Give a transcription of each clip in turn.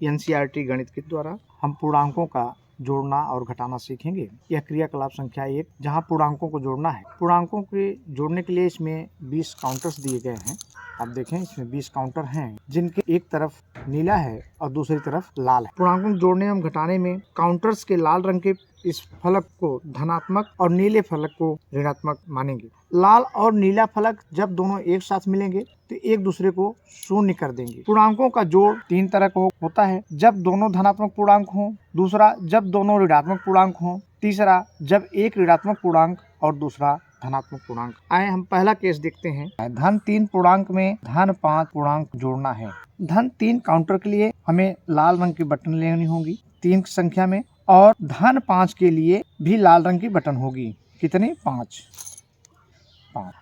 NCERT गणित के द्वारा हम पूर्णांकों का जोड़ना और घटाना सीखेंगे। यह क्रियाकलाप संख्या 1 जहां पूर्णांकों को जोड़ना है। पूर्णांकों के जोड़ने के लिए इसमें 20 काउंटर्स दिए गए हैं। आप देखें इसमें 20 काउंटर हैं जिनके एक तरफ नीला है और दूसरी तरफ लाल है। पूर्णांकों को जोड़ने एवं घटाने में काउंटर्स के लाल रंग के इस फलक को धनात्मक और नीले फलक को ऋणात्मक मानेंगे। लाल और नीला फलक जब दोनों एक साथ मिलेंगे तो एक दूसरे को शून्य कर देंगे। पूर्णांकों का जोड़ 3 तरह का होता है, जब दोनों धनात्मक पूर्णांक हों, दूसरा जब दोनों ऋणात्मक पूर्णांक हों, तीसरा जब एक ऋणात्मक पूर्णांक और दूसरा धनात्मक पूर्णांक। आए हम पहला केस देखते हैं। धन 3 पूर्णांक में धन 5 पूर्णांक जोड़ना है। धन 3 काउंटर के लिए हमें लाल रंग की बटन लेनी होगी 3 संख्या में, और धन 5 के लिए भी लाल रंग की बटन होगी। कितनी? 5।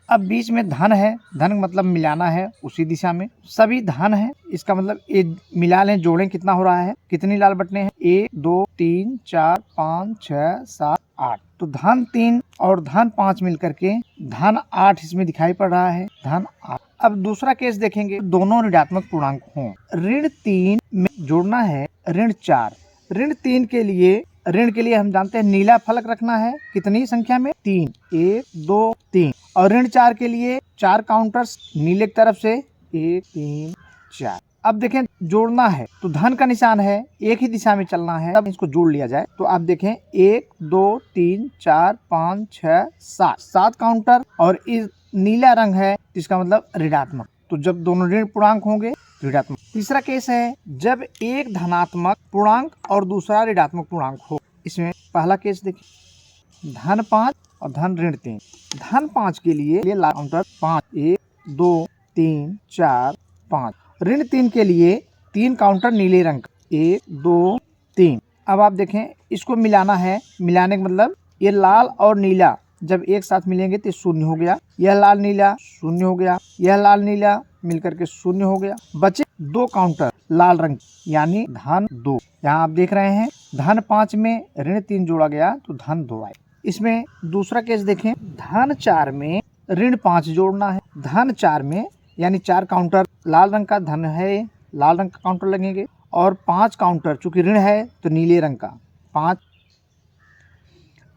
अब बीच में धन है, धन मतलब मिलाना है उसी दिशा में। सभी धन है, इसका मतलब ये मिला लें, जोड़ें, कितना हो रहा है, कितनी लाल बटनें हैं? 1 2 3 4 5 6 7 8। तो धन 3 और धन 5 मिलकर के धन 8 इसमें दिखाई पड़ रहा है, धन 8। अब दूसरा केस देखेंगे, दोनों ऋणात्मक पूर्णांक हों। ऋण 3 में जोड़ना है ऋण 4। ऋण 3 के लिए, ऋण के लिए हम जानते हैं नीला फलक रखना है, कितनी संख्या में? 3। 1 2 3। और ऋण 4 के लिए 4 काउंटर्स नीले की तरफ से 1 3 4। अब देखें जोड़ना है तो धन का निशान है, एक ही दिशा में चलना है। अब इसको जोड़ लिया जाए तो आप देखें 1 2 3 4 5 6 7 काउंटर, और इस नीला रंग है इसका मतलब ऋणात्मक। तो जब दोनों ऋण पूर्णांक होंगे ऋणात्मक। तीसरा केस है जब एक धनात्मक पूर्णांक और दूसरा ऋणात्मक पूर्णांक हो। इसमें पहला केस देखिए, धन 5 और धन ऋण 3। धन 5 के लिए लाल काउंटर 5 1 2 3 4 5। ऋण 3 के लिए 3 काउंटर नीले रंग 1 2 3। अब आप देखें इसको मिलाना है, मिलाने का मतलब ये लाल और नीला जब एक साथ मिलेंगे तो शून्य हो गया, यह लाल नीला शून्य हो गया, यह लाल नीला मिलकर के शून्य हो गया। बचे 2 काउंटर लाल रंग यानी धन 2। यहाँ आप देख रहे हैं धन 5 में ऋण 3 जोड़ा गया तो धन 2 आए। इसमें दूसरा केस देखें, धन 4 में ऋण 5 जोड़ना है। धन 4 में यानी 4 काउंटर लाल रंग का धन है, लाल रंग का काउंटर लगेंगे, और 5 काउंटर चूंकि ऋण है तो नीले रंग का 5।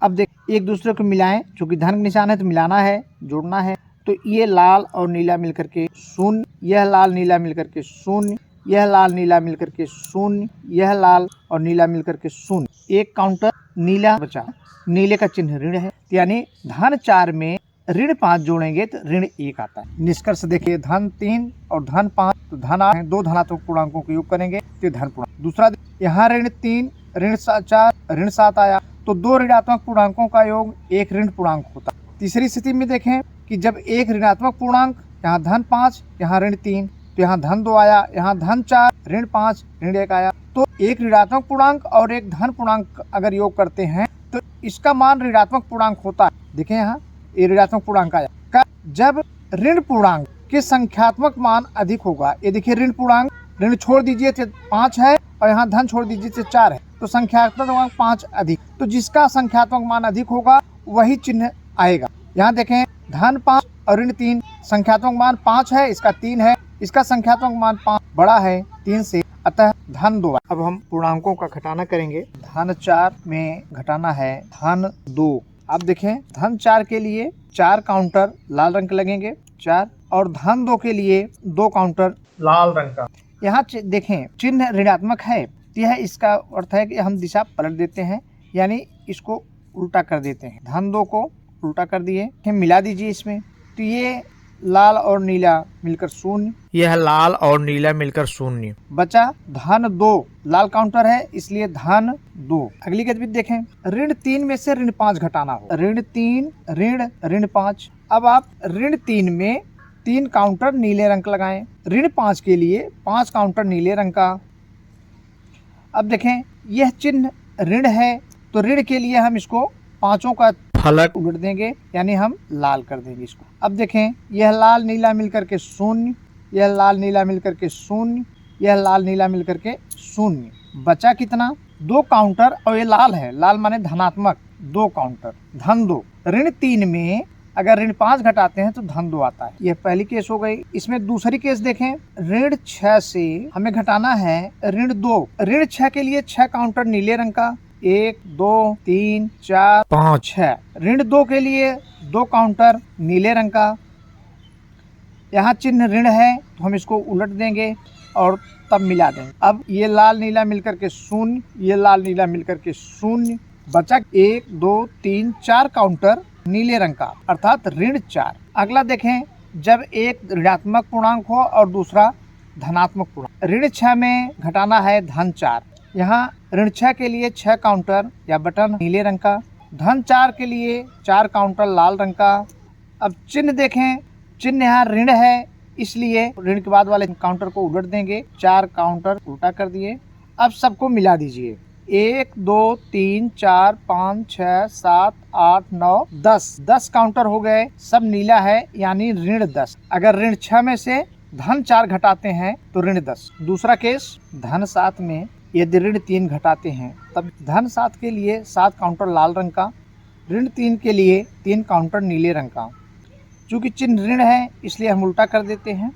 अब देख एक दूसरे को मिलाएं, चूंकि धन का निशान है तो मिलाना है, जोड़ना है। तो ये लाल और नीला मिलकर के शून्य, यह लाल नीला मिलकर के शून्य, यह लाल नीला मिलकर के शून्य, यह लाल और नीला मिलकर के शून्य। एक काउंटर नीला बचा, नीले का चिन्ह ऋण है, यानी धन 4 में ऋण 5 जोड़ेंगे तो ऋण 1 आता है। निष्कर्ष देखिए, धन 3 और धन 5 तो धन 8 दो धनात्मक पूर्णांकों का योग करेंगे तो धन पूर्णांक। दूसरा यहाँ ऋण 3 ऋण 4 ऋण 7 आया तो 2 ऋणात्मक पूर्णांकों का योग 1 ऋण पूर्णांक होता है। तीसरी स्थिति में देखें कि जब एक ऋणात्मक पूर्णांक, यहाँ धन 5 यहाँ ऋण 3, तो यहाँ धन 2 आया, यहाँ धन 4 ऋण 5 ऋण 1 आया। तो एक ऋणात्मक पूर्णांक और एक धन पूर्णांक अगर योग करते हैं तो इसका मान ऋणात्मक पूर्णांक होता है। देखें यहाँ ये ऋणात्मक पूर्णांक आया जब ऋण पूर्णांक के संख्यात्मक मान अधिक होगा। ये देखिए ऋण पूर्णांक, ऋण छोड़ दीजिए तो 5 है और यहाँ धन छोड़ दीजिए तो 4 है, तो संख्यात्मक मान 5 अधिक, तो जिसका संख्यात्मक मान अधिक होगा वही चिन्ह आएगा। यहाँ देखें धन 5 और ऋण 3, संख्यात्मक मान 5 है, इसका 3 है, इसका संख्यात्मक मान 5 बड़ा है 3 से, अतः धन 2। अब हम पूर्णांकों का घटाना करेंगे। धन 4 में घटाना है धन 2। अब देखें धन 4 के लिए 4 काउंटर लाल रंग के लगेंगे 4, और धन 2 के लिए 2 काउंटर लाल रंग का। यहाँ देखें चिन्ह ऋणात्मक है, यह इसका अर्थ है कि हम दिशा पलट देते हैं, यानी इसको उल्टा कर देते हैं। धन 2 को उल्टा कर दिए, मिला दीजिए इसमें, तो ये लाल और नीला मिलकर शून्य, यह लाल और नीला मिलकर शून्य बचा। धन 2 लाल काउंटर है इसलिए धन 2। अगली गतिविधि देखें, ऋण 3 में से ऋण 5 घटाना हो। ऋण 3 ऋण 5। अब आप ऋण 3 में 3 काउंटर नीले रंग का लगाएं, ऋण 5 के लिए 5 काउंटर नीले रंग का। अब देखें यह चिन्ह ऋण है तो ऋण के लिए हम इसको 5 का फलक उलट देंगे, यानी हम लाल कर देंगे इसको। अब देखें यह लाल नीला मिलकर के शून्य, यह लाल नीला मिलकर के शून्य, यह लाल नीला मिलकर के शून्य। बचा कितना? 2 काउंटर, और ये लाल है, लाल माने धनात्मक 2 काउंटर धन 2। ऋण 3 में अगर ऋण 5 घटाते हैं तो धन 2 आता है। यह पहली केस हो गई। इसमें दूसरी केस देखें, ऋण 6 से हमें घटाना है ऋण 2। ऋण 6 के लिए 6 काउंटर नीले रंग का, 1 2 3 4 5 6। ऋण 2 के लिए 2 काउंटर नीले रंग का। यहाँ चिन्ह ऋण है तो हम इसको उलट देंगे और तब मिला देंगे। अब ये लाल नीला मिलकर के 0, ये लाल नीला मिलकर के 0, बचा 1 2 3 4 काउंटर नीले रंग का, अर्थात ऋण 4। अगला देखें, जब एक ऋणात्मक पूर्णांक हो और दूसरा धनात्मक पूर्णांक। ऋण 6 में घटाना है धन 4। यहाँ ऋण 6 के लिए 6 काउंटर या बटन नीले रंग का, धन 4 के लिए 4 काउंटर लाल रंग का। अब चिन्ह देखें, चिन्ह यहाँ ऋण है, इसलिए ऋण के बाद वाले काउंटर को उलट देंगे, 4 काउंटर उल्टा कर दिए। अब सबको मिला दीजिए, 1 2 3 4 5 6 7 8 9 10 काउंटर हो गए, सब नीला है यानी ऋण 10। अगर ऋण 6 में से धन 4 घटाते हैं तो ऋण 10। दूसरा केस, धन 7 में यदि ऋण 3 घटाते हैं तब धन 7 के लिए 7 काउंटर लाल रंग का, ऋण 3 के लिए 3 काउंटर नीले रंग का। चूंकि चिन्ह ऋण है इसलिए हम उल्टा कर देते हैं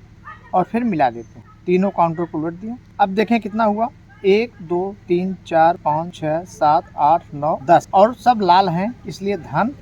और फिर मिला देते हैं, तीनों काउंटर को उलट दिया। अब देखें कितना हुआ, 1 2 3 4 5 6 7 8 9 10 और सब लाल हैं इसलिए धन